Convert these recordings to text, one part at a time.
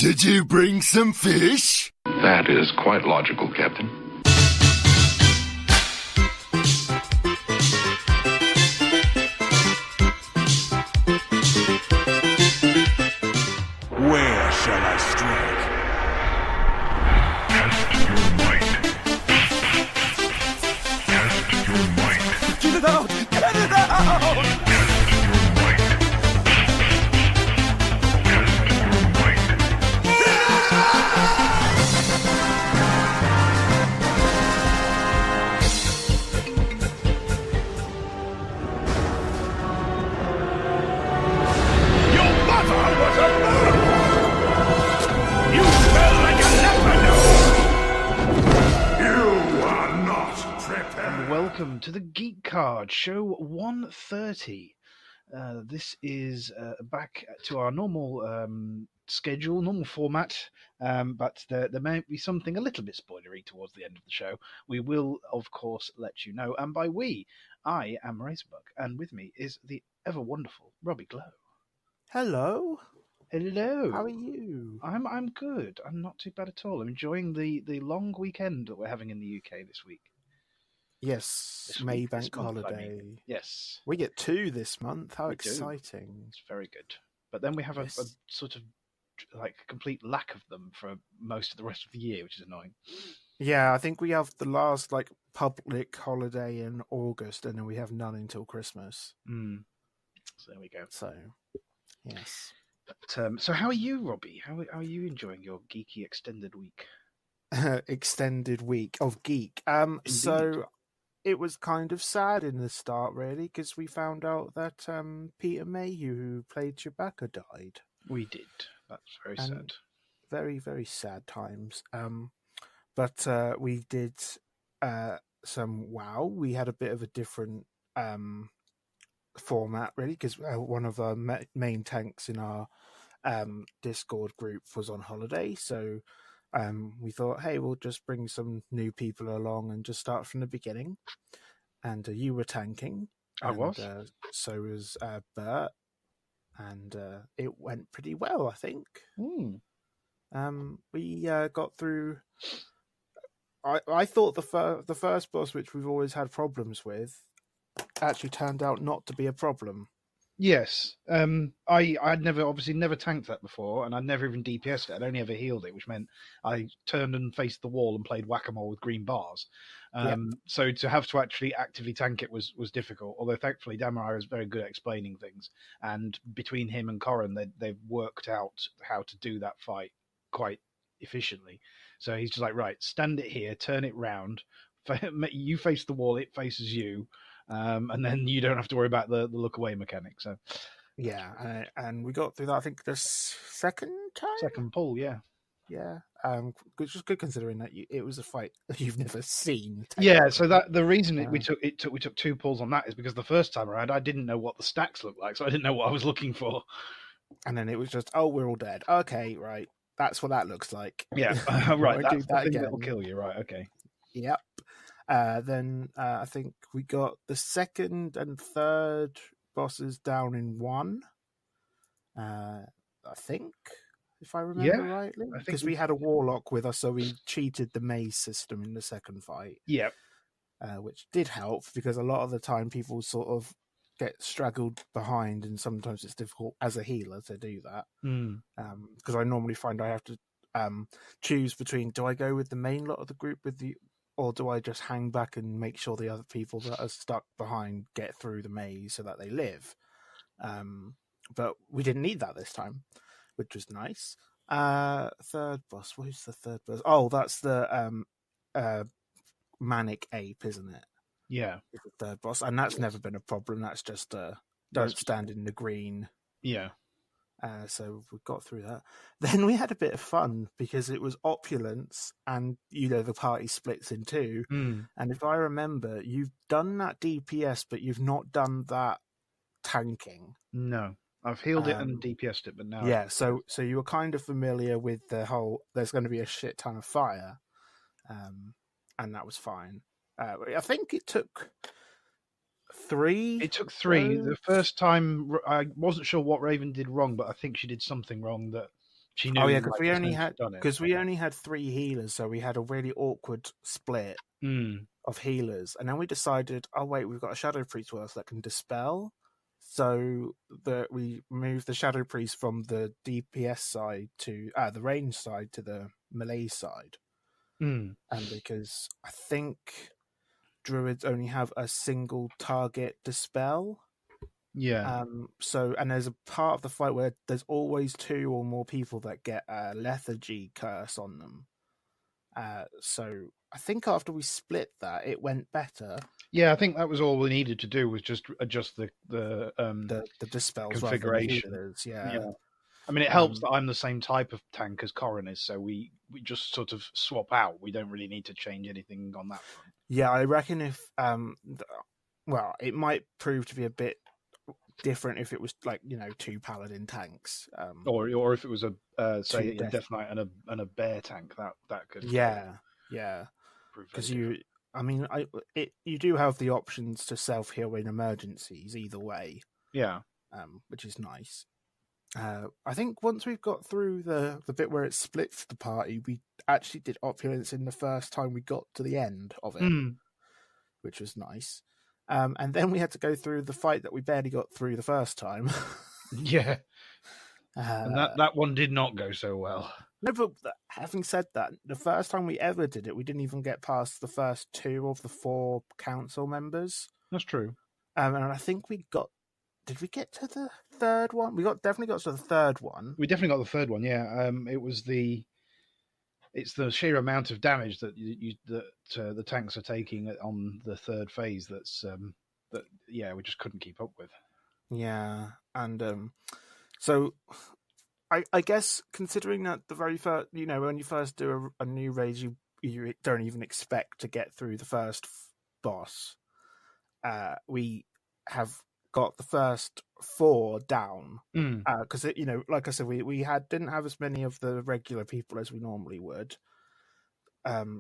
Did you bring some fish? That is quite logical, Captain. Where shall I strike? Test your might. Test your might. Get it out! Get it out! Test your might. Test your might. Your mother was a murderer! You smell like a leopard! You are not prepared. Welcome to the Geek Card, show 130. This is back to our normal schedule, normal format, but there may be something a little bit spoilery towards the end of the show. We will, of course, let you know. And by we, I am Razerbug, and with me is the ever wonderful Robbie Glow. Hello. Hello. How are you? I'm good. I'm not too bad at all. I'm enjoying the long weekend that we're having in the UK this week. Yes, This May week, this Bank month, I holiday. mean. Yes, We get 2 this month. How We do. exciting. it's very good. But then we have a Yes. sort of like complete lack of them for most of the rest of the year, which is annoying. Yeah, I think we have the last public holiday in August, and then we have none until Christmas. So there we go. So, yes. But, so how are you, Robbie? How are you enjoying your geeky extended week? Extended week of geek. So it was kind of sad in the start, really, because we found out that Peter Mayhew, who played Chewbacca, died. We did. That's very And sad. Very, very sad times. But we did some WoW. We had a bit of a different format, really, because one of our main tanks in our Discord group was on holiday. So we thought, hey, we'll just bring some new people along and just start from the beginning. And you were tanking. I was. So was Bert. And it went pretty well, I think. We got through. I thought the first boss, which we've always had problems with, actually turned out not to be a problem. Yes. I'd never tanked that before, and I'd never even DPS'd it. I'd only ever healed it, which meant I turned and faced the wall and played whack-a-mole with green bars. So to have to actually actively tank it was difficult. Although thankfully Damarai was very good at explaining things, and between him and Corrin, they've worked out how to do that fight quite efficiently. So he's just like, right, stand it here, turn it round, you face the wall, it faces you. And then you don't have to worry about the look away mechanic. So yeah, and we got through that. I think the second time. Second pull, yeah. Which was good considering that it was a fight you've never seen. Yeah, so that the reason we took 2 pulls on that is because the first time around I didn't know what the stacks looked like, so I didn't know what I was looking for. And then it was just, oh, we're all dead. Okay, right, that's what that looks like. Yeah, right. That's do the that thing again. that will kill you, right? Okay. Yep. Then I think we got the second and third bosses down in 1. I think, if I remember rightly, because we had a warlock with us, so we cheated the maze system in the second fight. Yeah. Which did help, because a lot of the time people sort of get straggled behind, and sometimes it's difficult as a healer to do that. Because I normally find I have to choose between, do I go with the main lot of the group or do I just hang back and make sure the other people that are stuck behind get through the maze so that they live? But we didn't need that this time, which was nice. Third boss. Who's the third boss? Oh, that's the manic ape, isn't it? Yeah. It's the third boss, and that's never been a problem. That's just don't stand in the green. Yeah. So we got through that. Then we had a bit of fun because it was opulence, and the party splits in 2. And if I remember, you've done that DPS, but you've not done that tanking. No, I've healed it and DPS'd it, but now yeah. So you were kind of familiar with the whole. There's going to be a shit ton of fire, and that was fine. I think it took 3. It took 3. The first time I wasn't sure what Raven did wrong, but I think she did something wrong that She knew. Oh yeah, because like, we as only soon as had she'd done it. because we only had 3 healers, so we had a really awkward split Mm. of healers, and then we decided, oh wait, we've got a shadow priest with us that can dispel, so that we moved the shadow priest from the DPS side to the range side to the melee side, Mm. and because I think druids only have a single target dispel. Yeah. So, and there's a part of the fight where there's always 2 or more people that get a lethargy curse on them. So I think after we split that, it went better. Yeah, I think that was all we needed to do was just adjust the dispels configuration. Rather than the healers, yeah. I mean, it helps that I'm the same type of tank as Corrin is, so we just sort of swap out. We don't really need to change anything on that front. Yeah, I reckon if well, it might prove to be a bit different if it was like 2 paladin tanks, or if it was a say a Death Death Knight and a bear tank that could yeah prove because very you do have the options to self heal in emergencies either way, different. which is nice. I think once we've got through the bit where it splits the party, we actually did opulence in the first time we got to the end of it, which was nice. And then we had to go through the fight that we barely got through the first time. Yeah, and that one did not go so well. No, but having said that, the first time we ever did it, we didn't even get past the first 2 of the 4 council members. That's true. And I think we got. Did we get to the 3rd one? Definitely got to the 3rd one. We definitely got the 3rd one. Yeah, it's the sheer amount of damage that the tanks are taking on the 3rd phase we just couldn't keep up with. Yeah, and so I guess considering that the very first, when you first do a new raid, you don't even expect to get through the first boss. We have got the first 4 down because like I said, we didn't have as many of the regular people as we normally would.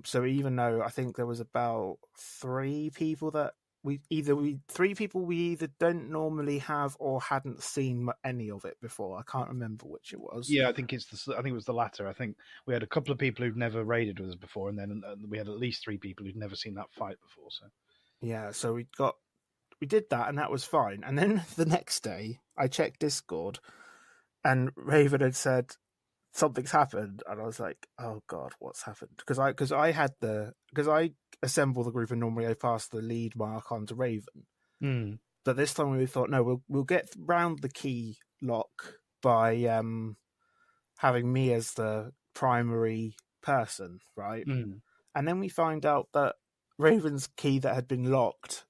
So even though I think there was about 3 people that we either don't normally have or hadn't seen any of it before. I can't remember which it was. Yeah, I think it was the latter. I think we had a couple of people who'd never raided with us before, and then we had at least 3 people who'd never seen that fight before. So yeah, so we did that, and that was fine. And then the next day, I checked Discord, and Raven had said something's happened, and I was like, "Oh God, what's happened?" Because I assemble the group, and normally I pass the lead mark on to Raven. But this time we thought, no, we'll get round the key lock by having me as the primary person, right? And then we find out that Raven's key that had been locked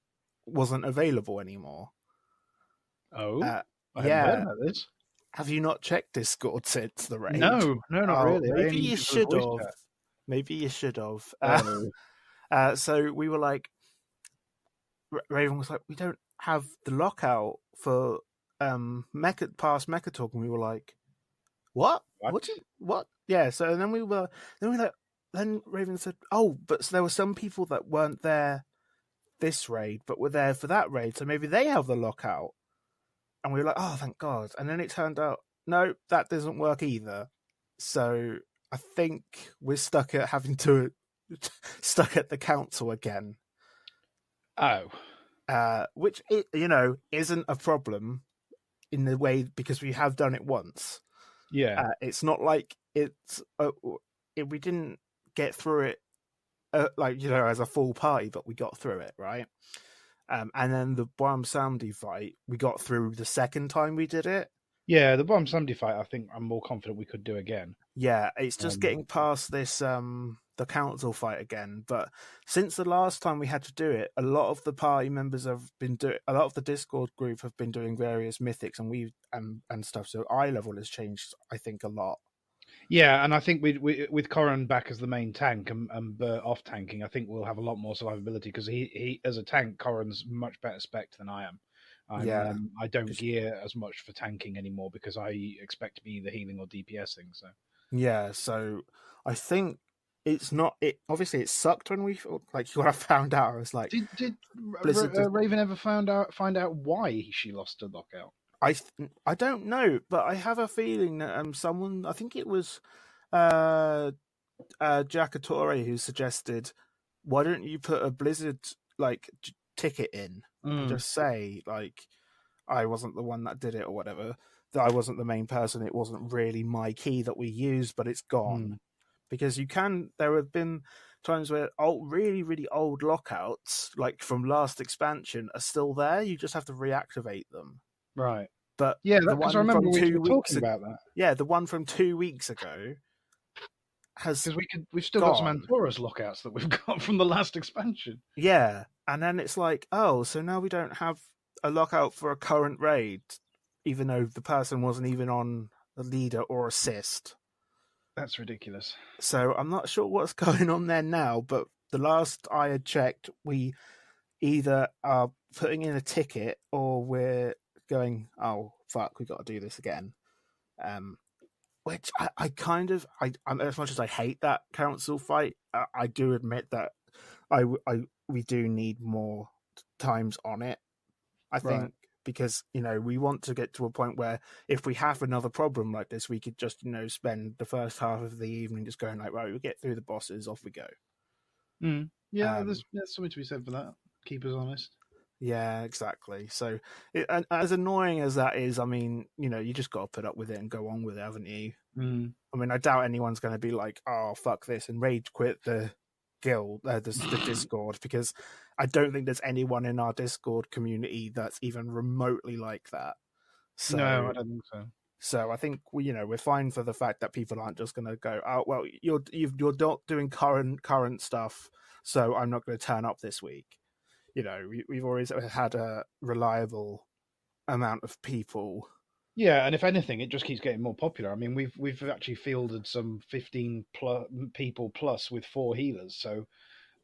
wasn't available anymore. Oh, I yeah. haven't heard about this. Have you not checked Discord since the raid? No, not really. Maybe you should have. Maybe you should have. So we were like, Raven was like, we don't have the lockout for past Mecha Talk, and we were like, what? What? Yeah. So then Raven said, oh, but there were some people that weren't there this raid, but were there for that raid, so maybe they have the lockout. And we were like, oh, thank God. And then it turned out, no, that doesn't work either. So I think we're stuck at stuck at the council again. Oh. Which, isn't a problem in the way, because we have done it once. Yeah. It's not like we didn't get through it as a full party, but we got through it, right? And then the Bomb Sandy fight, we got through the second time we did it. Yeah, the Bomb Sandy fight, I think I'm more confident we could do again. Yeah, it's just getting past this the council fight again. But since the last time we had to do it, a lot of the party members have been a lot of the Discord group have been doing various mythics and stuff. So eye level has changed, I think, a lot. Yeah, and I think with Corrin back as the main tank and Bert off tanking, I think we'll have a lot more survivability, because he as a tank, Corrin's much better spec than I am. I don't gear as much for tanking anymore because I expect to be either healing or DPSing. So yeah, so I think it's not. Obviously it sucked when when I found out. I was like, did Raven ever find out why she lost her lockout? I don't know, but I have a feeling that someone, I think it was Jackatore, who suggested, why don't you put a Blizzard like ticket in and just say like, I wasn't the one that did it or whatever, that I wasn't the main person, it wasn't really my key that we used, but it's gone. Because there have been times where really, really old lockouts, like from last expansion, are still there. You just have to reactivate them. Right. But Yeah, the because one I remember from we 2 were weeks talking ago, about that. yeah, the one from 2 weeks ago has Because we've still got some gone. Antorus lockouts that we've got from the last expansion. Yeah, and then it's like, oh, so now we don't have a lockout for a current raid, even though the person wasn't even on the leader or assist. That's ridiculous. So I'm not sure what's going on there now, but the last I had checked, we either are putting in a ticket or we're going, oh, fuck, we got to do this again. Which I kind of, as much as I hate that council fight, I do admit that we do need more times on it. I think because we want to get to a point where if we have another problem like this, we could just spend the first half of the evening just going like, right, we get through the bosses, off we go. Yeah, there's something to be said for that. Keep us honest. Yeah, exactly. So, and as annoying as that is, I mean, you just got to put up with it and go on with it, haven't you? I mean, I doubt anyone's going to be like, "Oh, fuck this," and rage quit the guild, the Discord, because I don't think there's anyone in our Discord community that's even remotely like that. So, no, I don't think so. So I think we're fine for the fact that people aren't just going to go, "Oh, well, you're not doing current stuff, so I'm not going to turn up this week." We've always had a reliable amount of people. Yeah, and if anything, it just keeps getting more popular. I mean, we've actually fielded some 15 people plus with 4 healers. So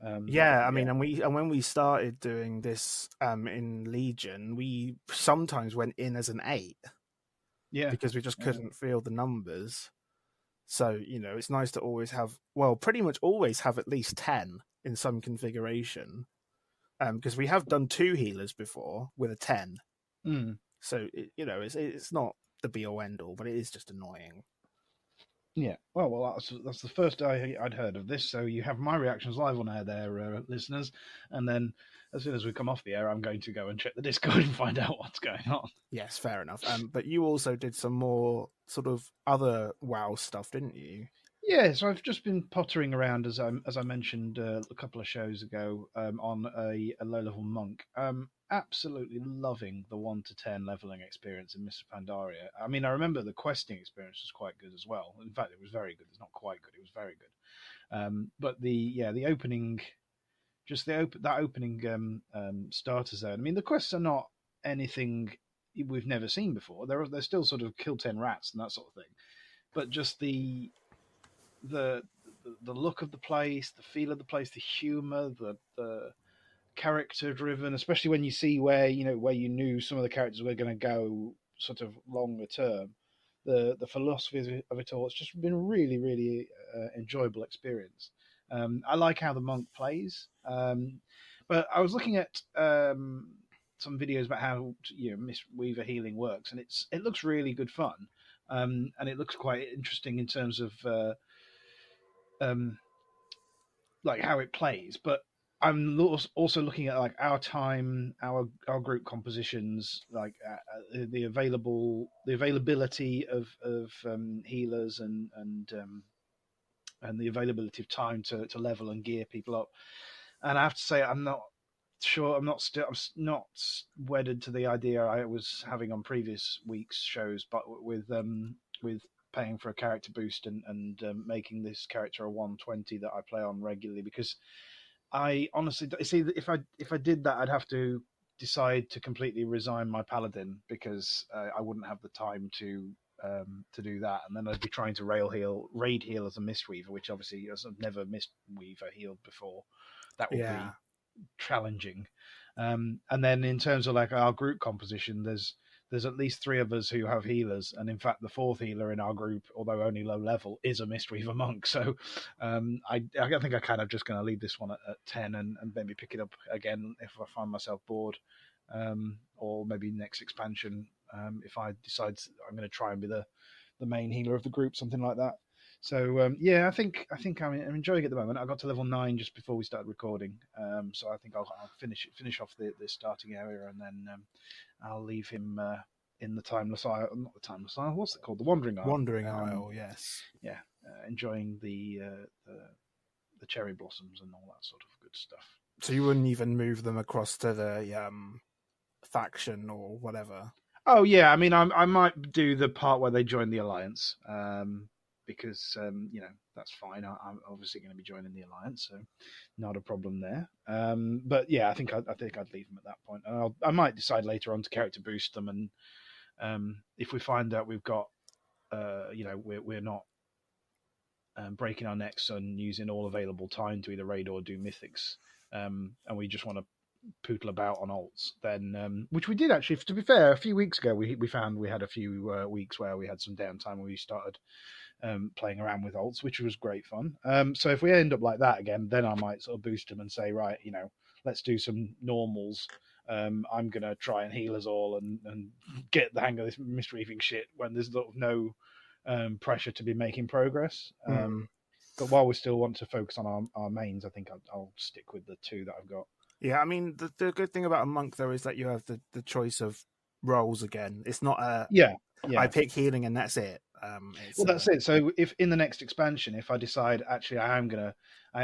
I mean, and when we started doing this in Legion, we sometimes went in as an 8. Yeah, because we just couldn't field the numbers. So it's nice to always have, pretty much always have at least 10 in some configuration. Because we have done 2 healers before with a 10. So it's not the be all end all, but it is just annoying. Yeah. Well, that's the first I'd heard of this. So you have my reactions live on air there, listeners, and then as soon as we come off the air, I'm going to go and check the Discord and find out what's going on. Yes, fair enough. But you also did some more sort of other WoW stuff, didn't you? Yeah, so I've just been pottering around, as I mentioned a couple of shows ago, on a low-level monk. Absolutely loving the 1 to 10 leveling experience in Mr. Pandaria. I mean, I remember the questing experience was quite good as well. In fact, it was very good. It's not quite good. It was very good. But the opening, just that opening starter zone. I mean, the quests are not anything we've never seen before. They're still sort of kill 10 rats and that sort of thing. But just the look of the place, the feel of the place, the humor, the character driven, especially when you see where you knew some of the characters were going to go sort of longer term. The philosophy of it all, it's just been a really, really enjoyable experience. I like how the monk plays, but I was looking at some videos about how Mistweaver healing works, and it looks really good fun, and it looks quite interesting in terms of like how it plays. But I'm also looking at like our time, our group compositions, like the availability of healers and the availability of time to level and gear people up. And I have to say, I'm not sure. I'm not wedded to the idea I was having on previous week's shows, but with paying for a character boost and making this character a 120 that I play on regularly, because I honestly see if I did that, I'd have to decide to completely resign my paladin, because I wouldn't have the time to do that, and then I'd be trying to raid heal as a Mistweaver, which obviously I've never Mistweaver healed before. That would be challenging. And then in terms of like our group composition, there's at least 3 of us who have healers, and in fact the 4th healer in our group, although only low level, is a Mistweaver monk. So I think I kind of just going to leave this one at 10 and maybe pick it up again if I find myself bored, or maybe next expansion if I decide I'm going to try and be the main healer of the group, something like that. So yeah, I think I'm enjoying it at the moment. I got to level 9 just before we started recording, so I think I'll finish off the starting area, and then I'll leave him in the Timeless Isle. Not the Timeless Isle. What's it called? The Wandering Isle. Wandering Isle. Yes. Yeah, enjoying the cherry blossoms and all that sort of good stuff. So you wouldn't even move them across to the faction or whatever? Oh yeah, I mean, I might do the part where they join the Alliance, because that's fine. I'm obviously going to be joining the Alliance, so not a problem there. But yeah, I think I'd leave them at that point, and I might decide later on to character boost them, and if we find out we've got, we're not breaking our necks and using all available time to either raid or do mythics, and we just want to poodle about on alts, then which we did actually. To be fair, a few weeks ago we found we had a few weeks where we had some downtime where we started playing around with alts, which was great fun. So if we end up like that again, then I might sort of boost them and say, right, let's do some normals. I'm gonna try and heal us all and get the hang of this misreaving shit when there's sort of no pressure to be making progress. But while we still want to focus on our mains, I think I'll stick with the 2 that I've got. Yeah, I mean, the good thing about a monk, though, is that you have the choice of roles again. It's not I pick healing and that's it. That's it. So if in the next expansion, if I decide, actually, I am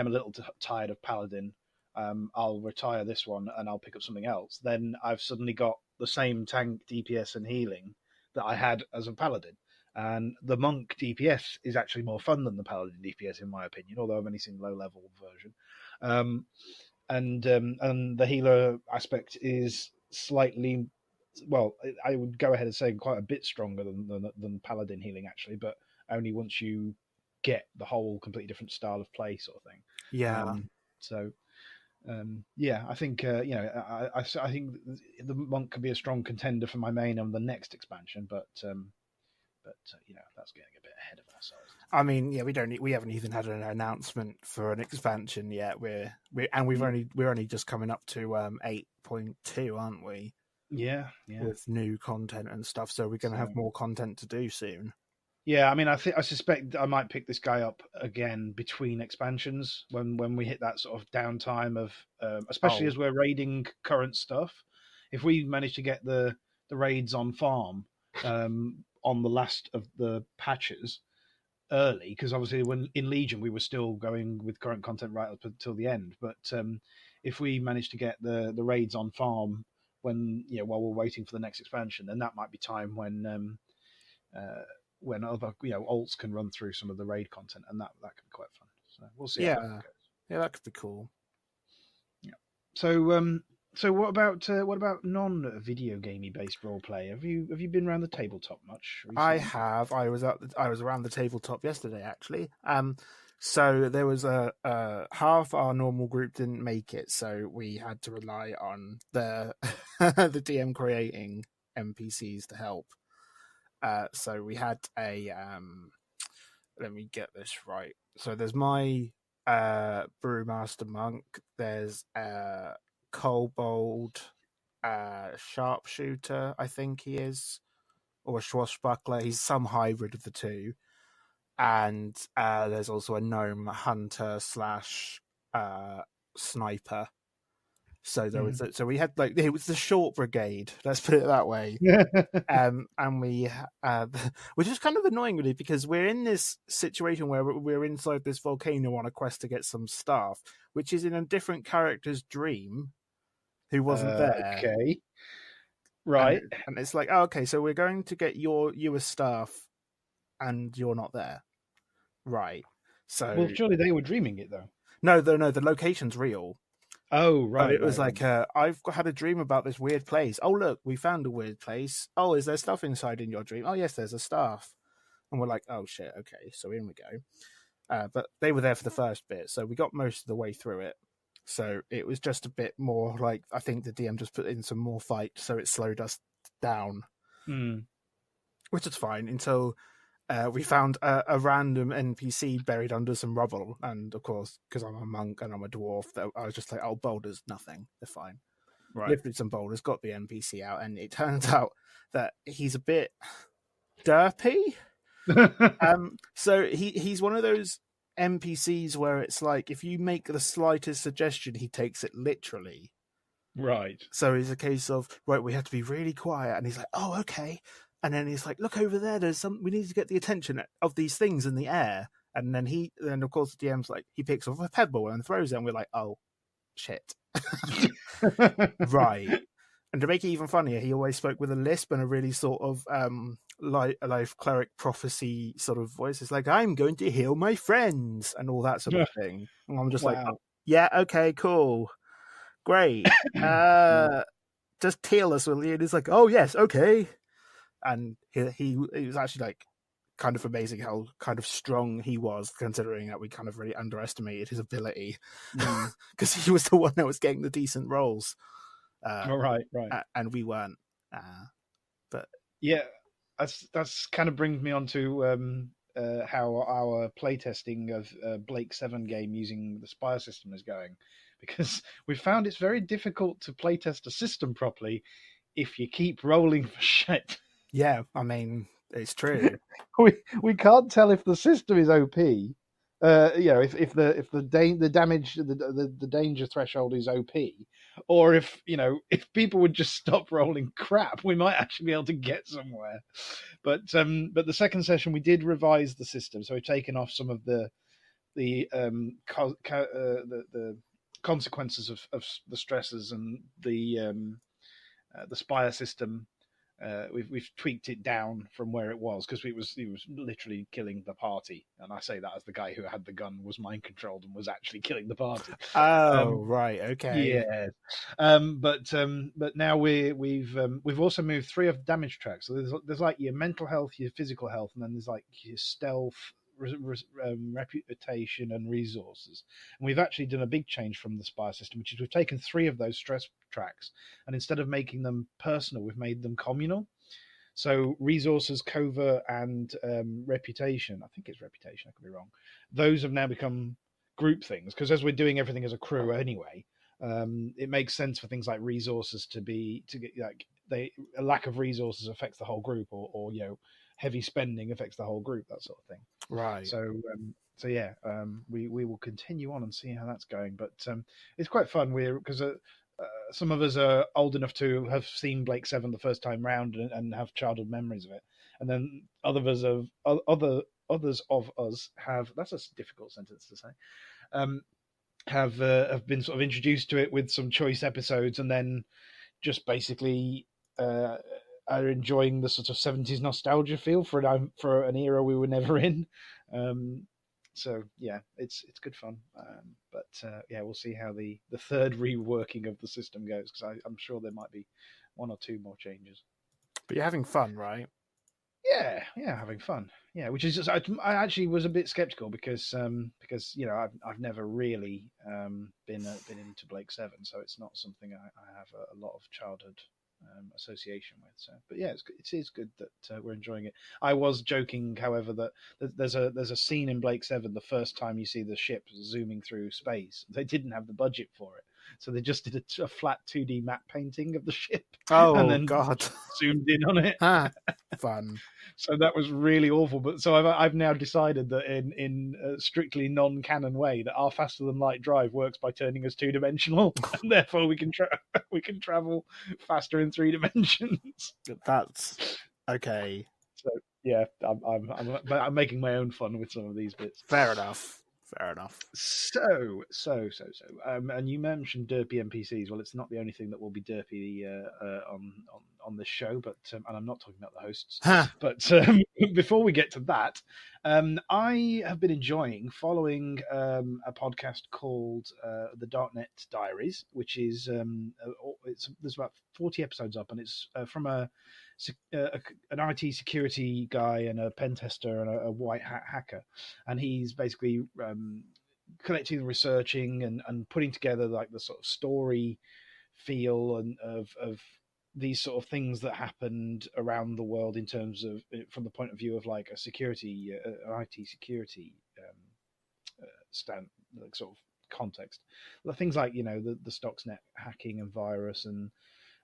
a little tired of Paladin, I'll retire this one and I'll pick up something else, then I've suddenly got the same tank, DPS, and healing that I had as a Paladin. And the monk DPS is actually more fun than the Paladin DPS, in my opinion, although I've only seen the low-level version. And the healer aspect is slightly, well, I would go ahead and say quite a bit stronger than Paladin healing, actually, but only once you get the whole completely different style of play sort of thing. Yeah. I think I think the monk could be a strong contender for my main on the next expansion, but that's getting a bit ahead of ourselves. I mean, yeah, we haven't even had an announcement for an expansion yet. We're only just coming up to 8.2, aren't we? Yeah. With new content and stuff, so we're going to have more content to do soon. Yeah, I mean, I suspect I might pick this guy up again between expansions when we hit that sort of downtime of, especially as we're raiding current stuff. If we manage to get the raids on farm on the last of the patches early, because obviously when in Legion we were still going with current content right up until the end, but if we manage to get the raids on farm while we're waiting for the next expansion, then that might be time when other alts can run through some of the raid content, and that could be quite fun. So we'll see. Yeah, how that goes. Yeah, that could be cool. Yeah. So what about non-video gamey based role play? Have you been around the tabletop much recently? I have. I was around the tabletop yesterday, actually. So there was a half our normal group didn't make it, so we had to rely on the the DM creating NPCs to help. So we had a let me get this right. So there's my brewmaster monk. There's a kobold sharpshooter, I think he is, or a swashbuckler. He's some hybrid of the two. And there's also a gnome hunter / sniper. So there was, so we had it was the short brigade. Let's put it that way. And we, which is kind of annoying, really, because we're in this situation where we're inside this volcano on a quest to get some stuff, which is in a different character's dream, who wasn't there. Okay, right. And it's like, oh, okay, so we're going to get you a staff, and you're not there, right? So, well, surely they were dreaming it, though. No, the location's real. Oh, right. But it was like, I've had a dream about this weird place. Oh, look, we found a weird place. Oh, is there stuff inside in your dream? Oh, yes, there's a staff. And we're like, oh, shit, okay, so in we go. But they were there for the first bit, so we got most of the way through it. So it was just a bit more like, I think the DM just put in some more fight, so it slowed us down. Which is fine, until we found a random NPC buried under some rubble, and of course, because I'm a monk and I'm a dwarf, I was just like, "Oh, boulders, nothing. They're fine." Right. lifted some boulders, got the NPC out, and it turns out that he's a bit derpy. So he's one of those NPCs where it's like if you make the slightest suggestion, he takes it literally. Right. So it's a case of, right, we have to be really quiet, and he's like, oh, okay. And then he's like, look over there, we need to get the attention of these things in the air. And then of course the DM's like, he picks up a pebble and throws it, and we're like, oh shit. Right. And to make it even funnier, he always spoke with a lisp and a really sort of life cleric prophecy sort of voice. It's like, I'm going to heal my friends and all that sort of thing. And I'm just like, oh, yeah, okay, cool. Great. Just heal us, will you? And he's like, oh, yes, okay. And he was actually like kind of amazing how kind of strong he was, considering that we kind of really underestimated his ability. Because he was the one that was getting the decent rolls. Right. And we weren't. But yeah, that's kind of brings me on to how our playtesting of Blake 7 game using the Spire system is going, because we found it's very difficult to playtest a system properly if you keep rolling for shit. Yeah, I mean, it's true. we can't tell if the system is OP. If the damage, the danger threshold is OP, or if people would just stop rolling crap, we might actually be able to get somewhere. But the second session we did revise the system, so we've taken off some of the consequences of the stresses, and the spire system. We've tweaked it down from where it was, because he was literally killing the party, and I say that as the guy who had the gun was mind controlled and was actually killing the party. Oh, right, okay, yeah. But now we've also moved 3 of the damage tracks. So there's like your mental health, your physical health, and then there's like your stealth, reputation, and resources. And we've actually done a big change from the Spire system, which is we've taken 3 of those stress tracks, and instead of making them personal, we've made them communal. So resources, covert, and reputation, I think it's reputation, I could be wrong, those have now become group things, because as we're doing everything as a crew anyway, it makes sense for things like resources to get like a lack of resources affects the whole group, or heavy spending affects the whole group, that sort of thing. Right. So we will continue on and see how that's going. But it's quite fun. Because some of us are old enough to have seen Blake 7 the first time round and have childhood memories of it, and then others of us have. That's a difficult sentence to say. Have been sort of introduced to it with some choice episodes, and then just basically are enjoying the sort of 70s nostalgia feel for an era we were never in. So yeah, it's good fun. But we'll see how the third reworking of the system goes, because I'm sure there might be 1 or 2 more changes. But you're having fun, right? Yeah, having fun. Yeah, which is just, I actually was a bit skeptical because I've never really been into Blake 7, so it's not something I have a lot of childhood association with. So, but yeah, it is good that we're enjoying it. I was joking, however, that there's a scene in Blake 7 the first time you see the ship zooming through space. They didn't have the budget for it, so they just did a flat 2D map painting of the ship. Oh, and then God. Zoomed in on it. Fun. So that was really awful. But so I've now decided that in a strictly non-canon way, that our faster than light drive works by turning us 2-dimensional, and therefore we can travel faster in 3 dimensions. That's okay. So yeah, I'm making my own fun with some of these bits. Fair enough. So, and you mentioned derpy NPCs. Well, it's not the only thing that will be derpy on this show, but and I'm not talking about the hosts. But before we get to that, I have been enjoying following a podcast called the Darknet Diaries, which is there's about 40 episodes up, and it's from an IT security guy and a pen tester and a white hat hacker, and he's basically collecting and researching and putting together like the sort of story feel and of these sort of things that happened around the world in terms of from the point of view of like an IT security stand, like sort of context. Things like the Stuxnet hacking and virus and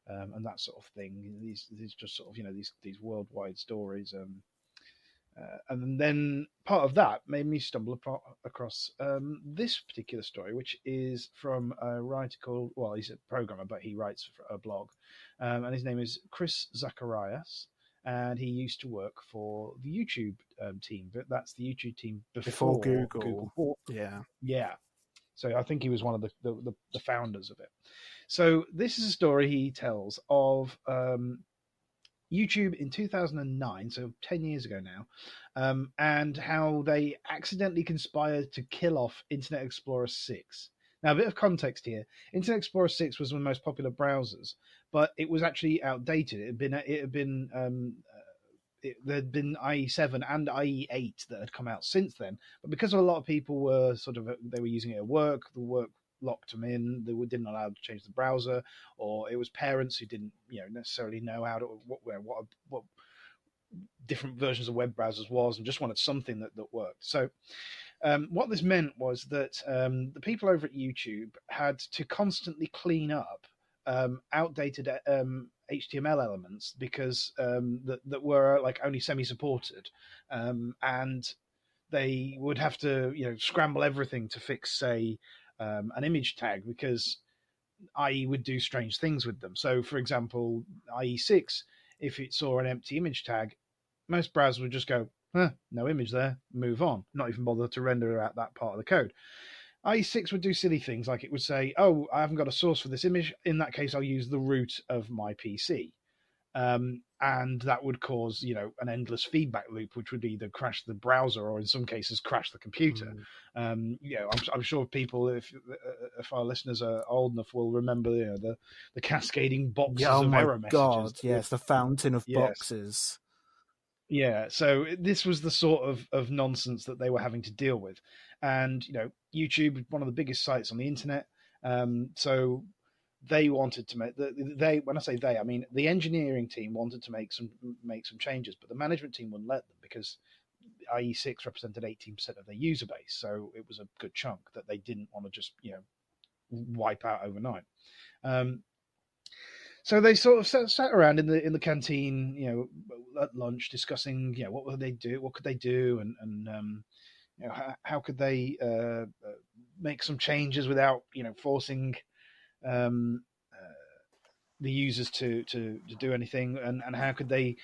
that sort of thing. These just sort of these worldwide stories. And then part of that made me stumble across this particular story, which is from a writer called, well, he's a programmer, but he writes for a blog, and his name is Chris Zacharias, and he used to work for the YouTube team, but that's the YouTube team before Google bought. Yeah. So I think he was one of the founders of it. So this is a story he tells of YouTube in 2009, so 10 years ago now, and how they accidentally conspired to kill off Internet Explorer 6. Now, a bit of context here. Internet Explorer 6 was one of the most popular browsers, but it was actually outdated. There'd been IE7 and IE8 that had come out since then, but because a lot of people were they were using it at work, the work locked them in. They didn't allow them to change the browser, or it was parents who didn't, necessarily know how to what different versions of web browsers was, and just wanted something that worked. So, what this meant was that the people over at YouTube had to constantly clean up outdated HTML elements because that were like only semi-supported, and they would have to scramble everything to fix, say, an image tag, because IE would do strange things with them. So, for example, IE6, if it saw an empty image tag, most browsers would just go, no image there, move on, not even bother to render out that part of the code. IE6 would do silly things, like it would say, oh, I haven't got a source for this image. In that case, I'll use the root of my PC. And that would cause, an endless feedback loop, which would either crash the browser or, in some cases, crash the computer. I'm sure people, if our listeners are old enough, will remember the cascading boxes of error messages. Oh my God! Yes, the fountain of boxes. Yeah, so this was the sort of nonsense that they were having to deal with, and YouTube, one of the biggest sites on the internet, so they wanted to make when I say they, I mean the engineering team wanted to make some changes, but the management team wouldn't let them because IE6 represented 18% of their user base, so it was a good chunk that they didn't want to just wipe out overnight. So they sort of sat around in the canteen, at lunch, discussing, what would they do, what could they do, and how could they make some changes without, forcing the users to do anything, and how could they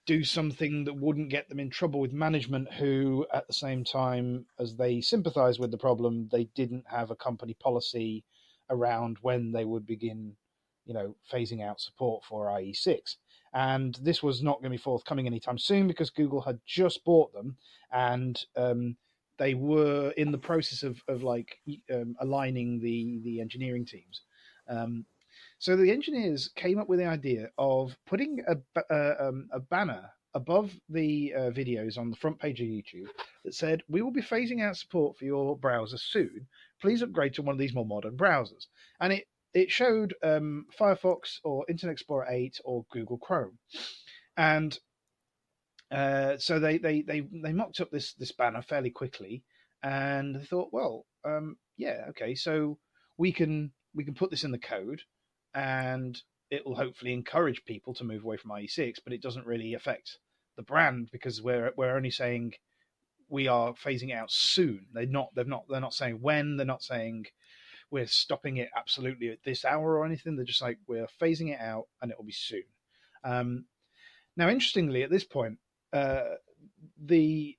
do something that wouldn't get them in trouble with management, who, at the same time as they sympathise with the problem, they didn't have a company policy around when they would begin phasing out support for IE6. And this was not going to be forthcoming anytime soon because Google had just bought them, and they were in the process of aligning the engineering teams. So the engineers came up with the idea of putting a banner above the videos on the front page of YouTube that said, "We will be phasing out support for your browser soon. Please upgrade to one of these more modern browsers." And it showed Firefox or Internet Explorer 8 or Google Chrome, and so they mocked up this banner fairly quickly, and they thought, well, okay, so we can put this in the code, and it will hopefully encourage people to move away from IE6, but it doesn't really affect the brand because we're only saying we are phasing it out soon. They're not saying when. They're not saying we're stopping it absolutely at this hour or anything. They're just like, we're phasing it out and it will be soon. Now, interestingly, at this point, the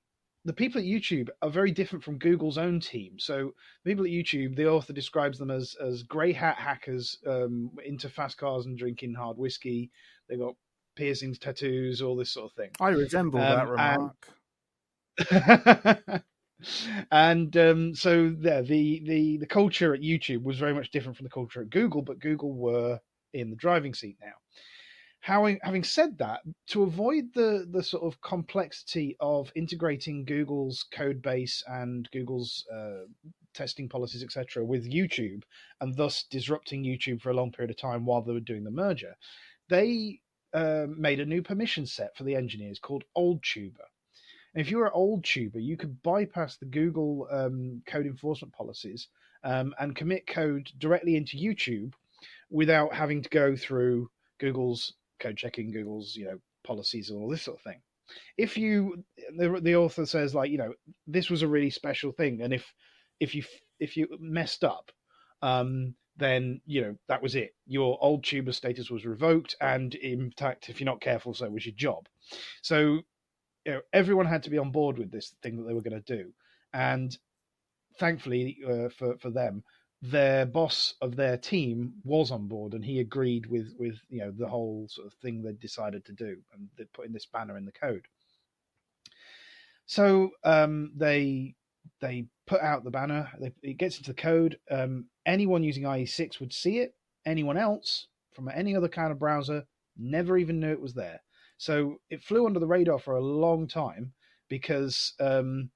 people at YouTube are very different from Google's own team. So the people at YouTube, the author describes them as grey hat hackers, into fast cars and drinking hard whiskey. They got piercings, tattoos, all this sort of thing. I resemble that remark. And so the culture at YouTube was very much different from the culture at Google, but Google were in the driving seat now. Having said that, to avoid the sort of complexity of integrating Google's code base and Google's testing policies, etc., with YouTube, and thus disrupting YouTube for a long period of time while they were doing the merger, they made a new permission set for the engineers called Old Tuber. And if you were an old tuber, you could bypass the Google code enforcement policies and commit code directly into YouTube without having to go through Google's code checking, Google's policies, and all this sort of thing. If the author says this was a really special thing, and if you messed up, then that was it. Your old tuber status was revoked, and in fact, if you're not careful, so was your job. So everyone had to be on board with this thing that they were going to do, and thankfully for them, their boss of their team was on board, and he agreed with the whole sort of thing they decided to do, and they put in this banner in the code. So they put out the banner. It gets into the code. Anyone using IE6 would see it. Anyone else from any other kind of browser never even knew it was there. So it flew under the radar for a long time because the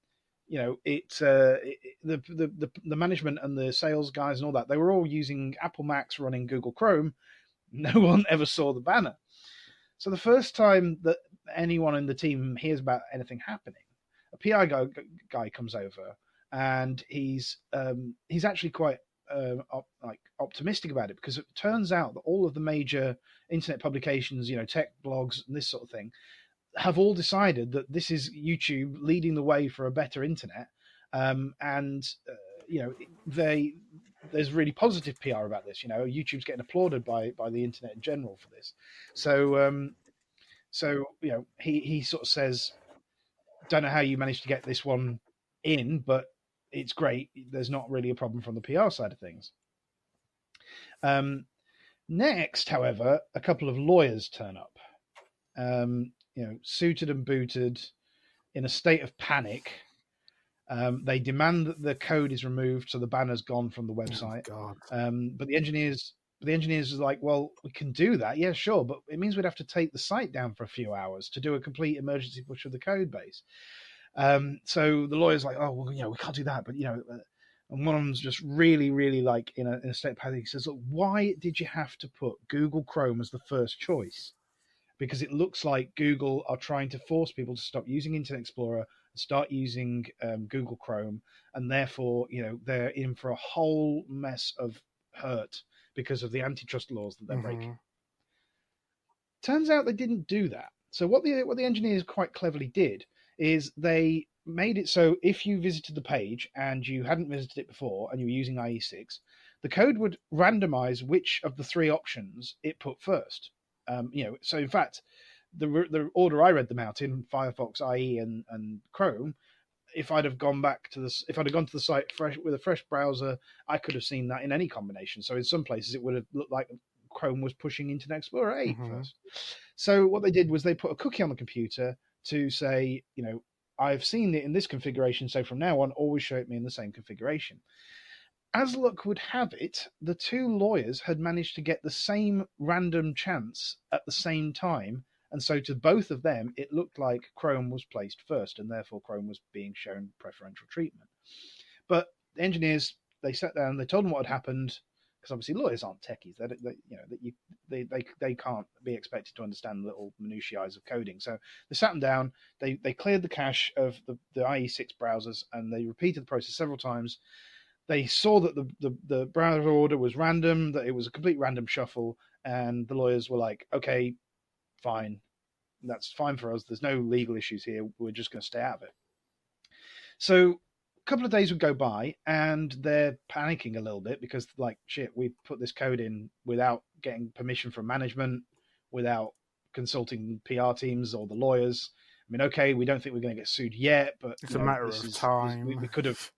management and the sales guys and all that, they were all using Apple Macs running Google Chrome. No one ever saw the banner. So the first time that anyone in the team hears about anything happening, a PI guy comes over, and he's actually quite optimistic about it, because it turns out that all of the major internet publications, tech blogs and this sort of thing, have all decided that this is YouTube leading the way for a better internet, there's really positive PR about this. YouTube's getting applauded by the internet in general for this. So he sort of says, don't know how you managed to get this one in, but it's great. There's not really a problem from the PR side of things. Next, however, a couple of lawyers turn up, suited and booted, in a state of panic. They demand that the code is removed, so the banner's gone from the website. Oh, God. But the engineers are like, well, we can do that, yeah, sure, but it means we'd have to take the site down for a few hours to do a complete emergency push of the code base. So the lawyer's like, oh, well, we can't do that, but and one of them's just really, really in a state of panic. He says, look, why did you have to put Google Chrome as the first choice? Because it looks like Google are trying to force people to stop using Internet Explorer and start using Google Chrome, and therefore, they're in for a whole mess of hurt because of the antitrust laws that they're breaking. Turns out they didn't do that. So what the engineers quite cleverly did is they made it so if you visited the page and you hadn't visited it before and you were using IE6, the code would randomize which of the three options it put first. So in fact, the order I read them out in, Firefox, IE, and Chrome, if I'd gone to the site with a fresh browser, I could have seen that in any combination. So in some places it would have looked like Chrome was pushing Internet Explorer 8 first. So what they did was they put a cookie on the computer to say, I've seen it in this configuration, so from now on, always show it me in the same configuration. As luck would have it, the two lawyers had managed to get the same random chance at the same time, and so to both of them, it looked like Chrome was placed first, and therefore Chrome was being shown preferential treatment. But the engineers, they sat down, they told them what had happened, because obviously lawyers aren't techies. They can't be expected to understand the little minutiae of coding. So they sat them down, they cleared the cache of the IE6 browsers, and they repeated the process several times. They saw that the browser order was random, that it was a complete random shuffle, and the lawyers were like, okay, fine. That's fine for us. There's no legal issues here. We're just going to stay out of it. So a couple of days would go by, and they're panicking a little bit because, shit, we put this code in without getting permission from management, without consulting PR teams or the lawyers. I mean, okay, we don't think we're going to get sued yet, but it's a matter of time. We could have...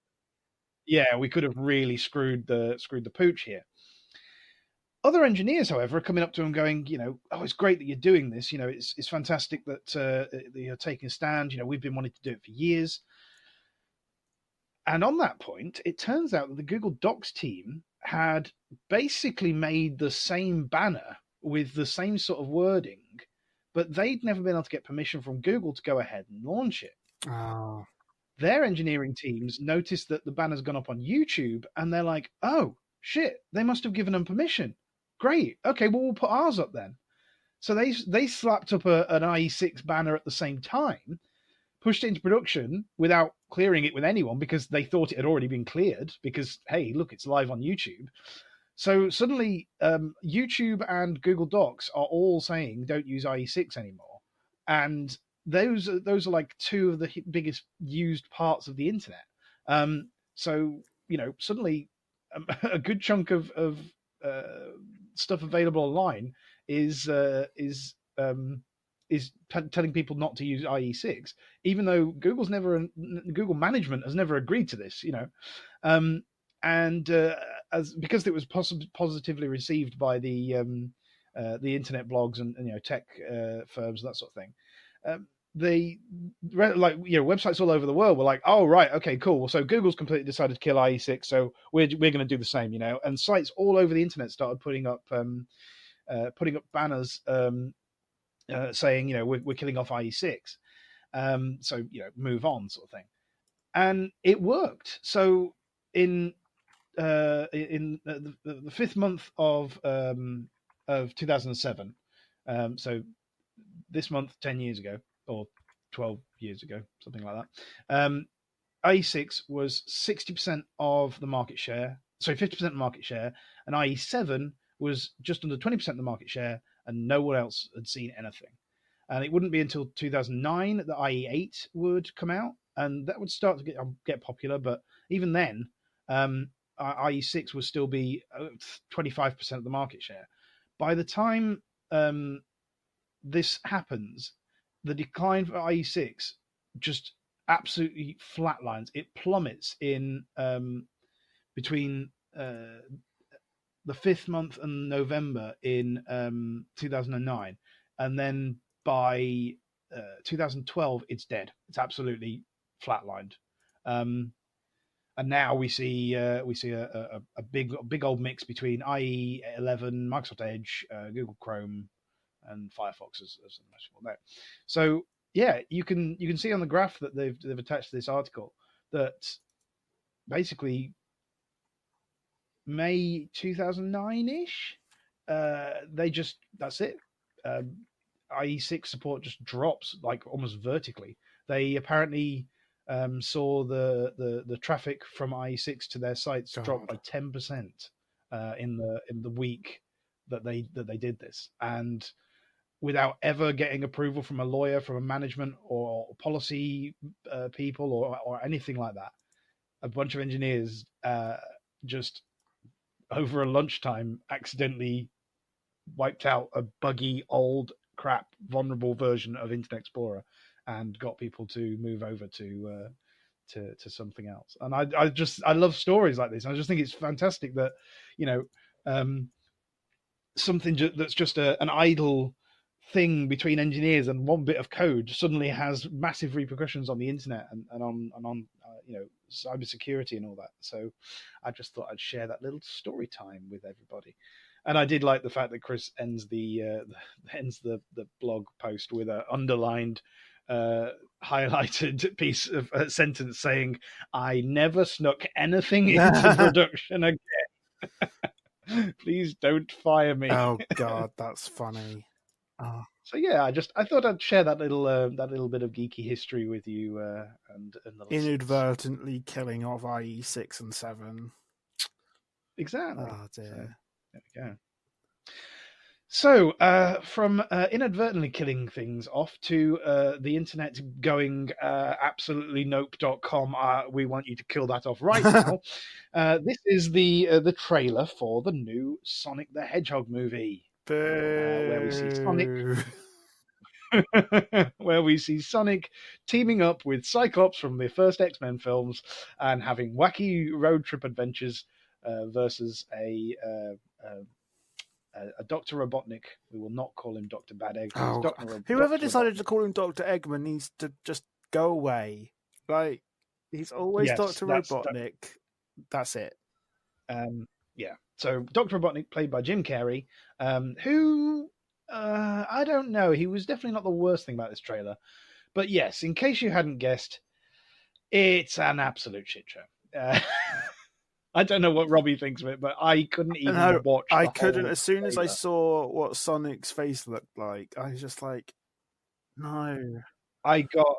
Yeah, we could have really screwed the pooch here. Other engineers, however, are coming up to him going, oh, it's great that you're doing this. It's fantastic that you're taking a stand. We've been wanting to do it for years. And on that point, it turns out that the Google Docs team had basically made the same banner with the same sort of wording, but they'd never been able to get permission from Google to go ahead and launch it. Oh. Their engineering teams noticed that the banner's gone up on YouTube, and they're like, oh, shit, they must have given them permission. Great. Okay, well, we'll put ours up then. So they slapped up an IE6 banner at the same time, pushed it into production without clearing it with anyone because they thought it had already been cleared because, hey, look, it's live on YouTube. So suddenly YouTube and Google Docs are all saying don't use IE6 anymore. And those are like two of the biggest used parts of the internet. So, suddenly a good chunk of stuff available online is telling people not to use IE6, even though Google management has never agreed to this, because it was positively received by the internet blogs and tech firms, that sort of thing. Websites all over the world were like, oh right, okay, cool. So Google's completely decided to kill IE6, so we're going to do the same, And sites all over the internet started putting up banners saying, we're killing off IE6. So move on, sort of thing. And it worked. So in the fifth month of 2007, so this month 10 years ago or 12 years ago, something like that, IE6 was 60% of the market share, 50% of the market share, and IE7 was just under 20% of the market share, and no one else had seen anything. And it wouldn't be until 2009 that IE8 would come out, and that would start to get popular. But even then, IE6 would still be 25% of the market share. By the time this happens, the decline for IE6 just absolutely flatlines. It plummets in between the fifth month and November in 2009, and then by 2012 it's dead. It's absolutely flatlined. And now we see a big old mix between IE11, Microsoft Edge, Google Chrome, and Firefox, as most people know. So yeah, you can see on the graph that they've attached to this article that basically May 2009-ish, that's it. IE6 support just drops like almost vertically. They apparently saw the traffic from IE6 to their sites drop by 10% in the week that they did this, and without ever getting approval from a lawyer, from a management or policy people or anything like that. A bunch of engineers just over a lunchtime accidentally wiped out a buggy, old, crap, vulnerable version of Internet Explorer and got people to move over to something else. And I love stories like this. I just think it's fantastic that something that's just an idle thing between engineers and one bit of code suddenly has massive repercussions on the internet and on cybersecurity and all that. So I just thought I'd share that little story time with everybody. And I did like the fact that Chris ends the blog post with an underlined highlighted piece of a sentence saying, "I never snuck anything into production again. Please don't fire me." Oh God, that's funny. Oh. So yeah, I thought I'd share that little bit of geeky history with you, and the inadvertently killing off IE6 and 7. Exactly. Oh dear. So, there we go. So from inadvertently killing things off to the internet going absolutely nope.com. We want you to kill that off right now. This is the trailer for the new Sonic the Hedgehog movie. Where we see Sonic teaming up with Cyclops from the first X-Men films and having wacky road trip adventures versus a Dr. Robotnik. We will not call him Dr. Bad Egg. Whoever decided to call him Dr. Eggman needs to just go away. Like, he's always Dr. Robotnik. That's it. Yeah. So Dr. Robotnik, played by Jim Carrey, who I don't know. He was definitely not the worst thing about this trailer. But yes, in case you hadn't guessed, it's an absolute shit show. I don't know what Robbie thinks of it, but I couldn't even watch. I couldn't. As soon as I saw what Sonic's face looked like, I was just like, no. I got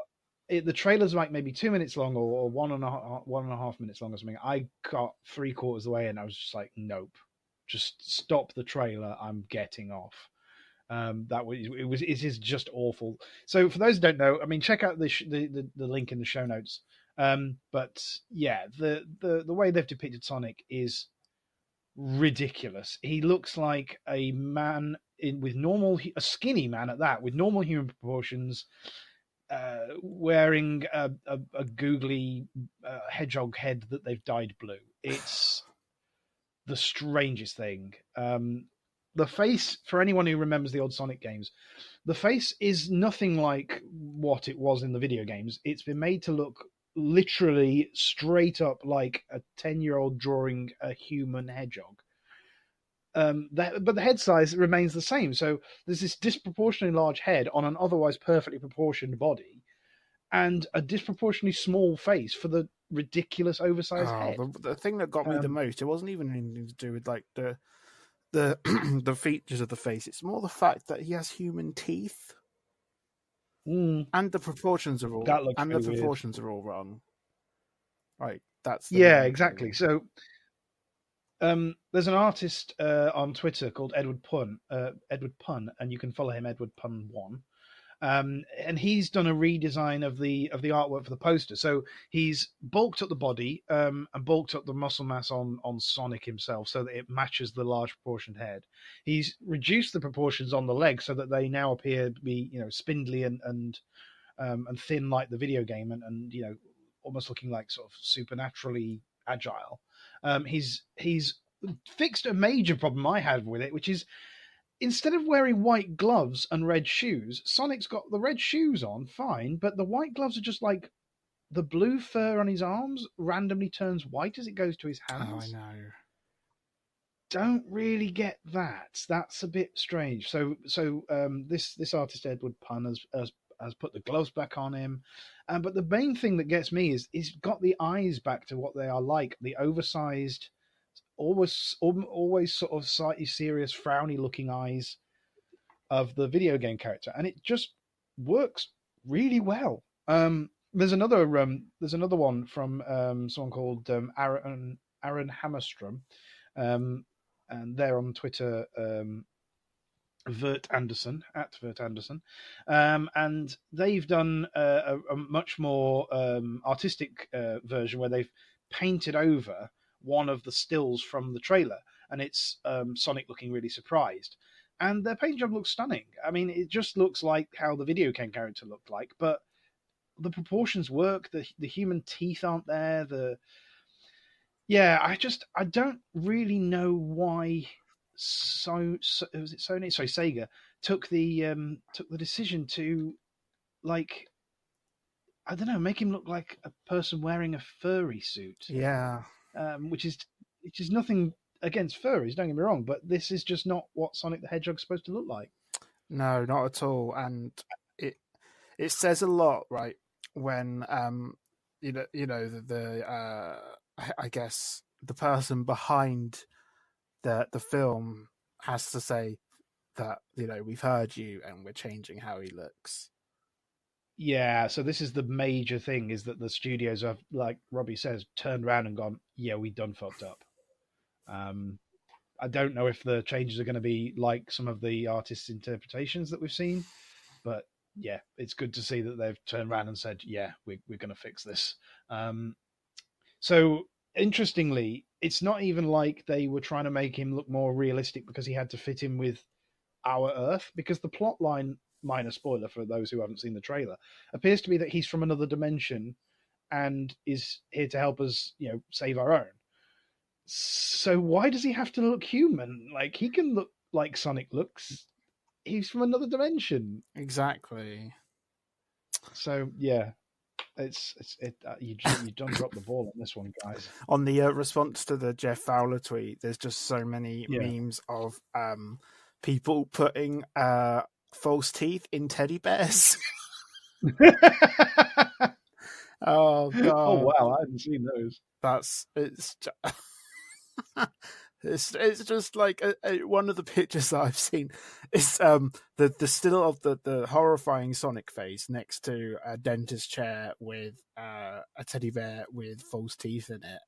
the trailer's like maybe 2 minutes long or 1.5 minutes long or something. I got 3/4 of the way and I was just like, nope, just stop the trailer. I'm getting off. It is just awful. So for those who don't know, I mean, check out the link in the show notes. But yeah, the way they've depicted Sonic is ridiculous. He looks like a man a skinny man at that, with normal human proportions, wearing a googly hedgehog head that they've dyed blue. It's the strangest thing. The face, for anyone who remembers the old Sonic games, the face is nothing like what it was in the video games. It's been made to look literally straight up like a 10-year-old drawing a human hedgehog. But the head size remains the same. So there's this disproportionately large head on an otherwise perfectly proportioned body, and a disproportionately small face for the ridiculous oversized head. The thing that got me the most, it wasn't even anything to do with like the features of the face. It's more the fact that he has human teeth, and the proportions are all proportions are all wrong. Right, that's exactly. So there's an artist on Twitter called Edward Pun, and you can follow him, Edward Pun 1. And he's done a redesign of the artwork for the poster. So he's bulked up the body and bulked up the muscle mass on Sonic himself so that it matches the large proportioned head. He's reduced the proportions on the legs so that they now appear to be, spindly and thin like the video game, and almost looking like sort of supernaturally agile. He's fixed a major problem I had with it, which is, instead of wearing white gloves and red shoes, Sonic's got the red shoes on, fine, but the white gloves are just like the blue fur on his arms randomly turns white as it goes to his hands. Oh, I know. Don't really get that. That's a bit strange. So this artist Edward Pun has put the gloves back on him, but the main thing that gets me is he's got the eyes back to what they are like, the oversized, always sort of slightly serious, frowny looking eyes of the video game character, and it just works really well. There's another one from someone called Aaron Hammerstrom, and they're on Twitter, Vert Anderson, and they've done a much more artistic version where they've painted over one of the stills from the trailer, and it's Sonic looking really surprised, and their paint job looks stunning. I mean, it just looks like how the video game character looked like, but the proportions work. The human teeth aren't there. I don't really know why Sega took the decision to, like, I don't know, make him look like a person wearing a furry suit. Yeah. Which is nothing against furries, don't get me wrong, but this is just not what Sonic the Hedgehog's supposed to look like. No, not at all. And it says a lot, right? When I guess the person behind the film has to say that, we've heard you and we're changing how he looks. Yeah, so this is the major thing, is that the studios have, like Robbie says, turned around and gone, yeah, we done fucked up. I don't know if the changes are going to be like some of the artists' interpretations that we've seen, but yeah, it's good to see that they've turned around and said, yeah, we're going to fix this. So interestingly, it's not even like they were trying to make him look more realistic because he had to fit in with our Earth, because the plot line, minor spoiler for those who haven't seen the trailer, appears to be that he's from another dimension and is here to help us, save our own. So why does he have to look human? Like, he can look like Sonic looks. He's from another dimension. Exactly. So yeah, you don't drop the ball on this one, guys. On the response to the Jeff Fowler tweet, there's just so many memes of people putting false teeth in teddy bears. Oh god! Oh wow, I haven't seen those. It's just like one of the pictures that I've seen. It's the still of the horrifying Sonic face next to a dentist chair with a teddy bear with false teeth in it,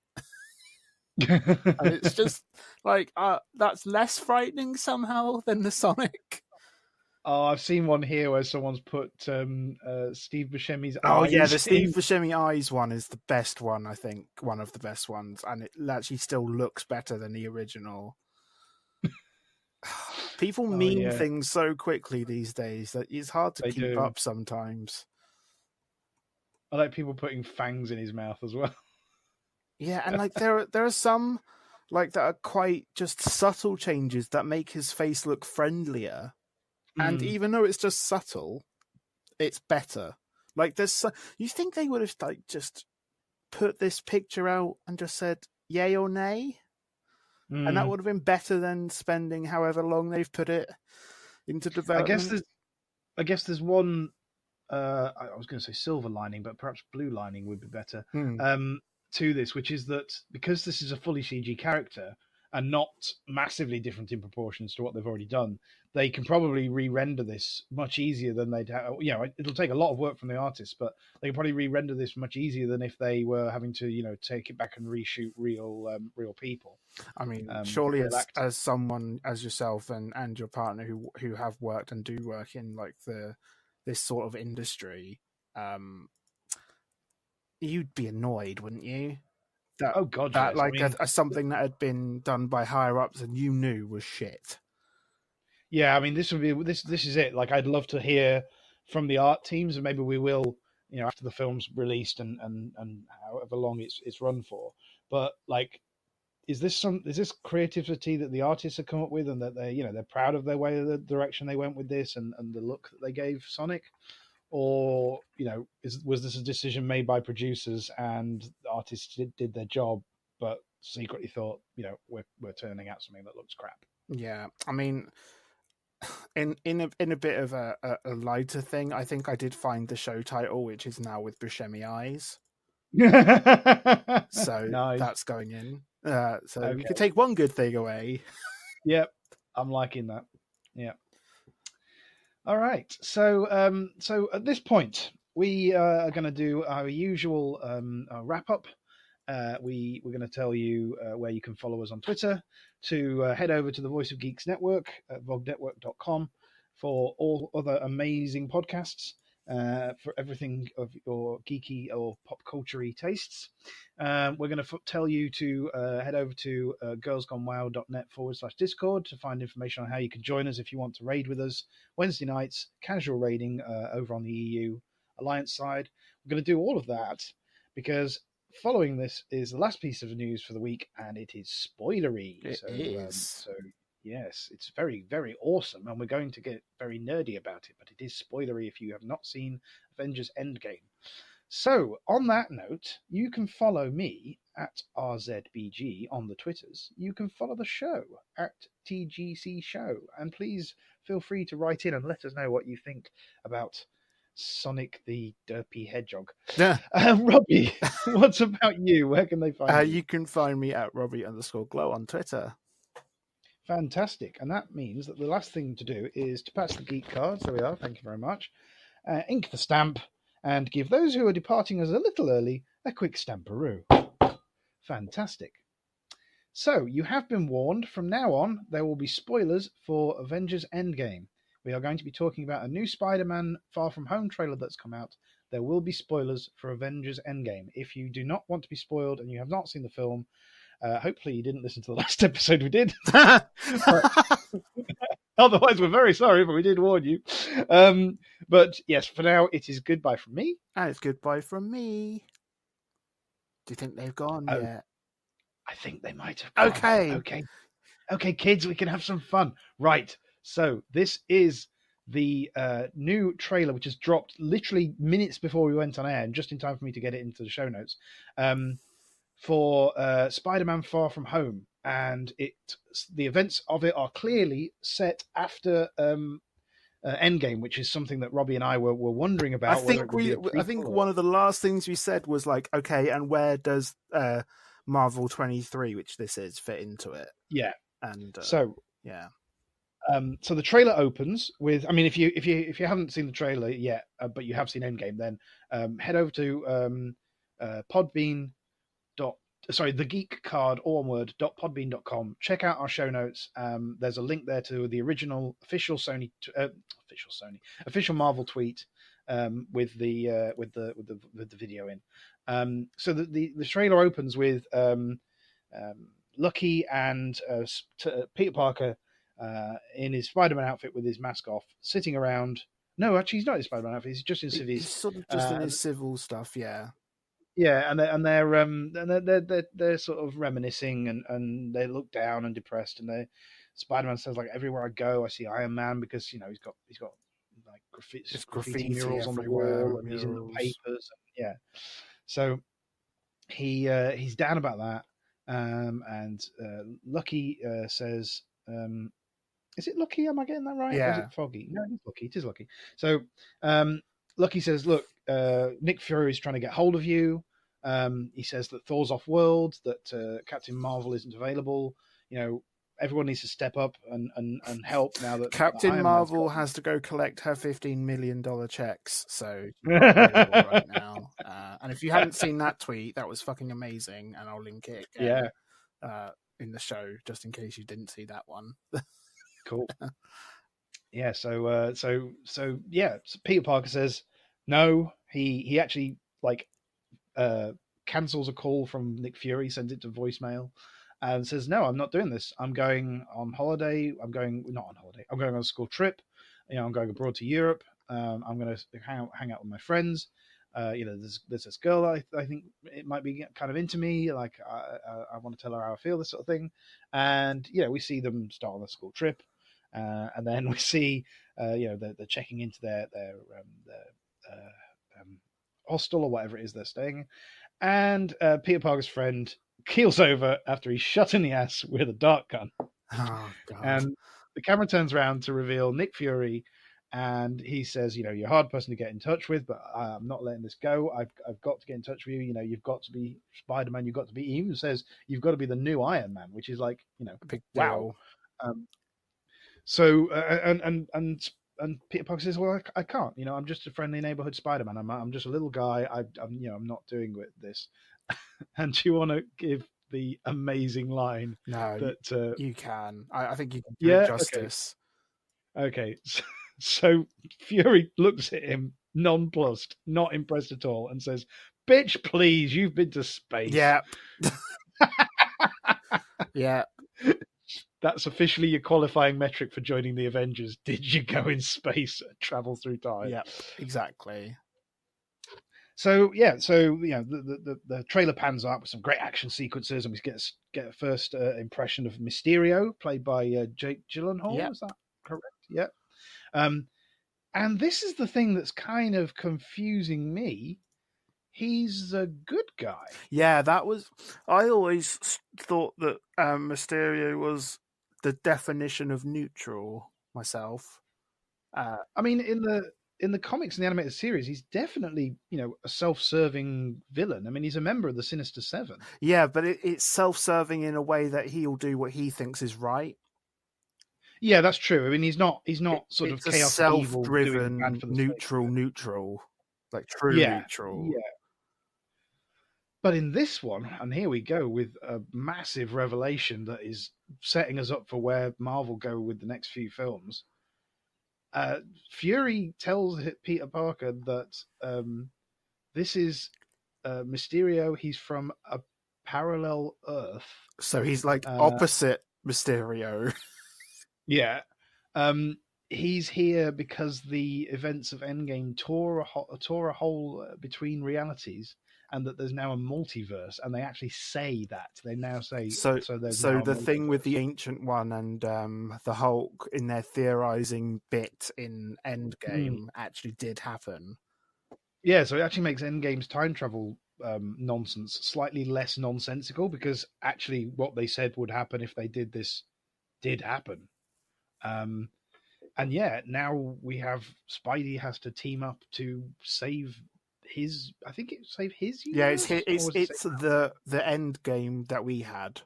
and it's just like that's less frightening somehow than the Sonic. Oh, I've seen one here where someone's put Steve Buscemi's Oh eyes. yeah, the Steve Buscemi eyes one is the best one. I think one of the best ones, and it actually still looks better than the original. People meme things so quickly these days that it's hard to keep up sometimes. I like people putting fangs in his mouth as well. Yeah, and like there are some like that are quite just subtle changes that make his face look friendlier. And even though it's just subtle, it's better. Like you think they would have like just put this picture out and just said yay or nay, and that would have been better than spending however long they've put it into development. I guess there's one. I was going to say silver lining, but perhaps blue lining would be better to this, which is that because this is a fully CG character and not massively different in proportions to what they've already done, they can probably re-render this much easier than they'd have. You know, it'll take a lot of work from the artists, but they can probably re-render this much easier than if they were having to, you know, take it back and reshoot real people. I mean, surely as someone as yourself and your partner who have worked and do work in like this sort of industry, you'd be annoyed, wouldn't you? Something that had been done by higher ups and you knew was shit. Yeah, I mean, this is it. Like, I'd love to hear from the art teams, and maybe we will, you know, after the film's released and however long it's run for. But like, is this creativity that the artists have come up with, and that they're proud of their way of the direction they went with this and the look that they gave Sonic? Or, you know, was this a decision made by producers and the artists did their job, but secretly thought, you know, we're turning out something that looks crap? Yeah, I mean, in a bit of a lighter thing, I think I did find the show title, which is now with Buscemi eyes. So nice. That's going in. So okay. You could take one good thing away. Yep, I'm liking that. Yeah. All right, so at this point, we are going to do our usual wrap up. We're going to tell you where you can follow us on Twitter, to head over to the Voice of Geeks Network at vognetwork.com for all other amazing podcasts, for everything of your geeky or pop culture-y tastes. We're going to tell you to head over to girlsgonewow.net/Discord to find information on how you can join us if you want to raid with us. Wednesday nights, casual raiding over on the EU Alliance side. We're going to do all of that because following this is the last piece of news for the week, and it is spoilery. So yes, it's very, very awesome, and we're going to get very nerdy about it, but it is spoilery if you have not seen Avengers Endgame. So, on that note, you can follow me at RZBG on the Twitters. You can follow the show at TGC Show, and please feel free to write in and let us know what you think about Sonic the Derpy Hedgehog. Yeah. Robbie, what's about you? Where can they find you? You can find me at Robbie_Glow on Twitter. Fantastic. And that means that the last thing to do is to pass the Geek Cards. There we are. Thank you very much. Ink the stamp and give those who are departing us a little early a quick stamperoo. Fantastic. So, you have been warned. From now on, there will be spoilers for Avengers Endgame. We are going to be talking about a new Spider-Man Far From Home trailer that's come out. There will be spoilers for Avengers Endgame. If you do not want to be spoiled and you have not seen the film, hopefully you didn't listen to the last episode we did. Otherwise, we're very sorry, but we did warn you. But yes, for now, it is goodbye from me. And it's goodbye from me. Do you think they've gone yet? I think they might have gone. Okay, kids, we can have some fun. Right. So this is the new trailer, which has dropped literally minutes before we went on air, and just in time for me to get it into the show notes, for Spider-Man Far From Home. And the events of it are clearly set after Endgame, which is something that Robbie and I were wondering about. I think one of the last things we said was like, okay, and where does Marvel 23, which this is, fit into it. Yeah. And So yeah. So the trailer opens with, I mean, if you haven't seen the trailer yet, but you have seen Endgame, then head over to Podbean. The Geek Card, all one word, .podbean.com. Check out our show notes. There's a link there to the original official Marvel tweet with the video in. So the trailer opens with Lucky and Peter Parker in his Spider-Man outfit with his mask off, sitting around. No, actually, he's not in his Spider-Man outfit. He's just in civies. He's sort of just in his civil stuff, yeah. Yeah, and they're sort of reminiscing, and they look down and depressed, and Spider-Man says, like, everywhere I go, I see Iron Man, because he's got like graffiti murals on the wall, and he's in the papers. Yeah, so he's down about that, and Lucky says, "Is it Lucky? Am I getting that right? Yeah. Or is it Foggy? No, it is Lucky. It is Lucky." So Lucky says, "Look, Nick Fury is trying to get hold of you. He says that Thor's off world, that Captain Marvel isn't available. You know, everyone needs to step up and help now that Captain Marvel has to go collect her $15 million checks, so she's not available right now. And if you haven't seen that tweet, that was fucking amazing, and I'll link it again, in the show, just in case you didn't see that one. Cool. Yeah, so Peter Parker says no. He actually cancels a call from Nick Fury, sends it to voicemail, and says, "No, I'm not doing this. I'm going on holiday. I'm going on a school trip. You know, I'm going abroad to Europe. I'm going to hang out with my friends. There's this girl I think it might be kind of into me. Like I want to tell her how I feel, this sort of thing." And we see them start on a school trip. And then we see, they're checking into their hostel or whatever it is they're staying, and Peter Parker's friend keels over after he's shot in the ass with a dart gun. Oh, God. And the camera turns around to reveal Nick Fury, and he says, "You're a hard person to get in touch with, but I'm not letting this go. I've got to get in touch with you. You've got to be Spider-Man. You've got to be." He even says, "You've got to be the new Iron Man," which is like, a big wow. deal. So and Peter Parker says, "Well, I can't. I'm just a friendly neighborhood Spider-Man. I'm just a little guy. I'm not doing this." And do you want to give the amazing line? No, that you can. I think you can do it justice. Okay. So Fury looks at him, nonplussed, not impressed at all, and says, "Bitch, please, you've been to space." Yeah. Yeah. That's officially your qualifying metric for joining the Avengers. Did you go in space and travel through time? Yeah, exactly. So the trailer pans up with some great action sequences, and we get a first impression of Mysterio, played by Jake Gyllenhaal. Yep. Is that correct? Yeah. And this is the thing that's kind of confusing me. He's a good guy. Yeah, I always thought that Mysterio was the definition of neutral myself. I mean, in the comics and the animated series, he's definitely, a self-serving villain. I mean, he's a member of the Sinister Seven. Yeah, but it's self-serving in a way that he'll do what he thinks is right. Yeah, that's true. I mean, he's not sort of chaos, self-driven, neutral, like true neutral. Yeah. But in this one, and here we go with a massive revelation that is setting us up for where Marvel go with the next few films. Fury tells Peter Parker that this is Mysterio. He's from a parallel Earth. So he's like opposite Mysterio. Yeah. He's here because the events of Endgame tore a hole between realities, and that there's now a multiverse, and they actually say that. They now say so the thing with the Ancient One and the Hulk in their theorizing bit in Endgame actually did happen. Yeah, so it actually makes Endgame's time travel nonsense slightly less nonsensical, because actually what they said would happen if they did this did happen. And yeah, now we have Spidey has to team up to save his. I think it saved his Yeah, universe. it's the end game that we had.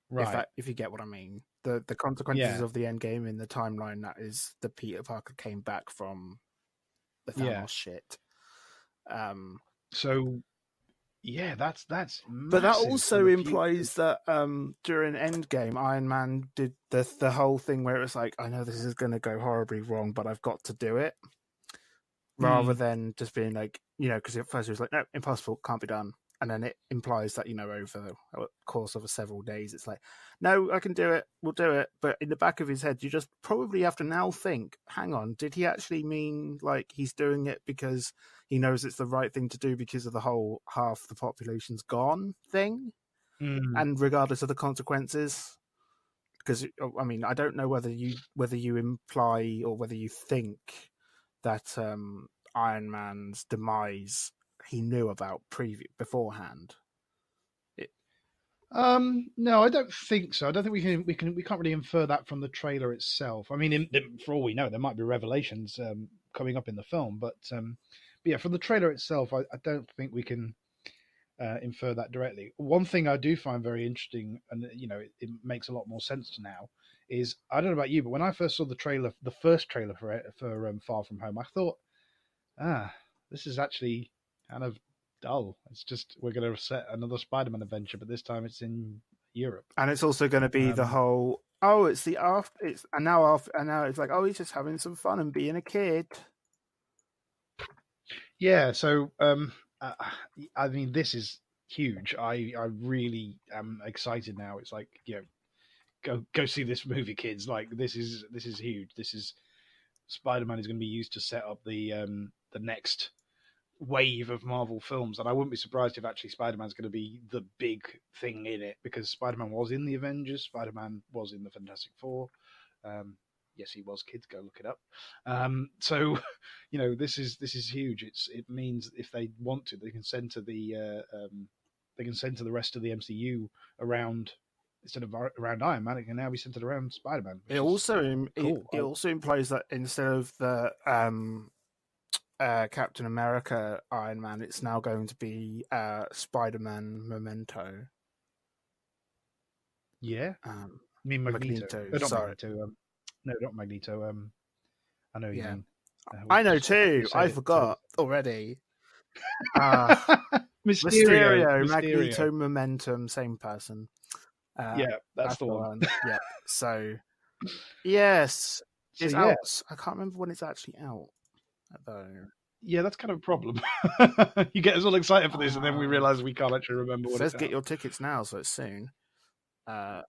Right. If you get what I mean. The consequences of the end game in the timeline, that is the Peter Parker came back from the Thanos shit. So yeah, that's but that massive also for the implies that during Endgame, Iron Man did the whole thing where it was like, I know this is going to go horribly wrong, but I've got to do it, rather than just being like, because at first it was like, no, impossible, can't be done. And then it implies that, over the course of several days, it's like, no, I can do it, we'll do it. But in the back of his head, you just probably have to now think, hang on, did he actually mean like he's doing it because he knows it's the right thing to do because of the whole half the population's gone thing? And regardless of the consequences? Because, I mean, I don't know whether you imply or whether you think that Iron Man's demise he knew about beforehand. No, I don't think so. I don't think we can't really infer that from the trailer itself. I mean, for all we know, there might be revelations coming up in the film, but yeah, from the trailer itself, I don't think we can infer that directly. One thing I do find very interesting, and it makes a lot more sense now, is I don't know about you, but when I first saw the first trailer for Far From Home, I thought, this is actually kind of dull. It's just we're going to set another Spider-Man adventure, but this time it's in Europe, and it's also going to be the whole it's the after. It's and now it's like, oh, he's just having some fun and being a kid. Yeah. So I mean, this is huge. I really am excited now. It's like, go see this movie, kids. Like this is huge. This is Spider-Man is going to be used to set up the next wave of Marvel films, and I wouldn't be surprised if actually Spider-Man's going to be the big thing in it, because Spider-Man was in the Avengers, Spider-Man was in the Fantastic Four. Yes, he was. Kids, go look it up. So, this is huge. It means if they want to, they can center the rest of the MCU around. Instead of around Iron Man, it can now be centered around Spider-Man. It also implies that instead of the Captain America Iron Man, it's now going to be Spider-Man Memento. Yeah, I mean Magneto. Sorry, Magneto. No, not Magneto. I know you mean. I know too. I forgot already. Mysterio, Magneto, Momentum, same person. That's the one. Yeah. So, yes, it's out. I can't remember when it's actually out, though. Yeah, that's kind of a problem. You get us all excited for this, and then we realize we can't actually remember what Let's get your tickets now, so it's soon. I'll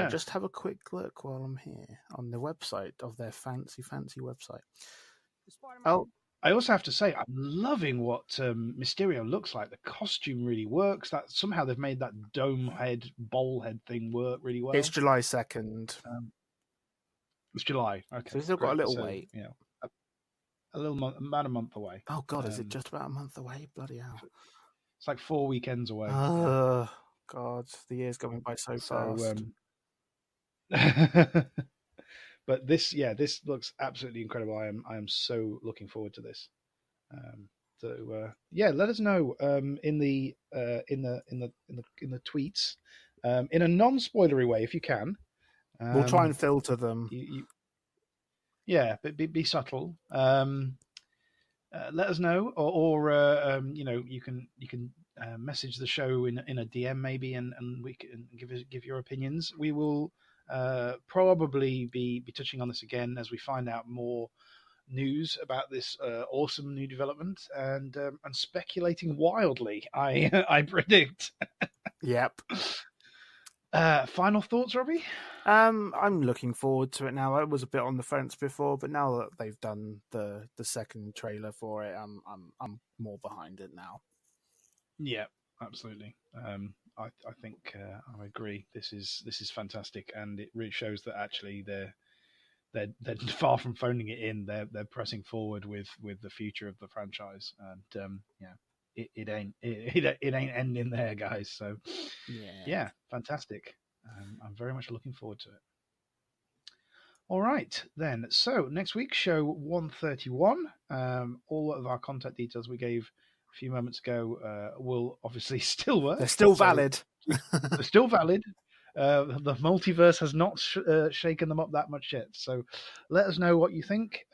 just have a quick look while I'm here on the website of their fancy website. Oh, I also have to say, I'm loving what Mysterio looks like. The costume really works. That somehow they've made that dome head, bowl head thing work really well. It's July 2nd. It's July. Okay, so we've still got a little wait. Yeah, a little month, about a month away. Oh God, is it just about a month away? Bloody hell! It's like 4 weekends away. God, the year's going by so fast. But this looks absolutely incredible. I am so looking forward to this. Let us know in the tweets, in a non-spoilery way if you can. We'll try and filter them. But be subtle. Let us know, or you can message the show in a DM maybe, and we can give your opinions. We will probably be touching on this again as we find out more news about this awesome new development, and speculating wildly. I predict. Yep. Final thoughts, Robbie? I'm looking forward to it now. I was a bit on the fence before, but now that they've done the second trailer for it, I'm more behind it now. Yeah, absolutely. I think I agree. This is fantastic, and it really shows that actually they're far from phoning it in. They're pressing forward with the future of the franchise, and it ain't ending there, guys. So yeah, fantastic. I'm very much looking forward to it. All right, then. So next week, show 131. All of our contact details we gave a few moments ago will obviously still work. They're still valid. They're still valid. The multiverse has not shaken them up that much yet. So let us know what you think.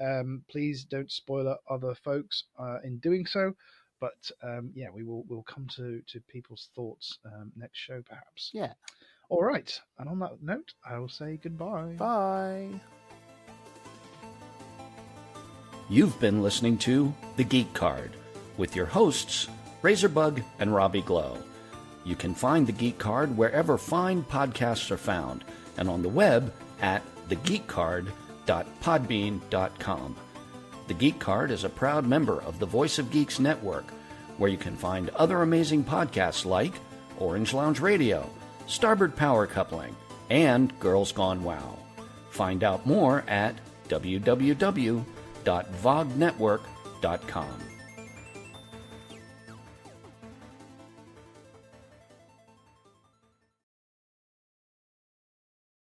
Please don't spoil other folks in doing so. But yeah, we'll come to people's thoughts next show, perhaps. Yeah. All right. And on that note, I will say goodbye. Bye. You've been listening to The Geek Card with your hosts, Razerbug and Robbie Glow. You can find The Geek Card wherever fine podcasts are found and on the web at thegeekcard.podbean.com. The Geek Card is a proud member of the Voice of Geeks network, where you can find other amazing podcasts like Orange Lounge Radio, Starboard Power Coupling, and Girls Gone Wow. Find out more at www.vognetwork.com.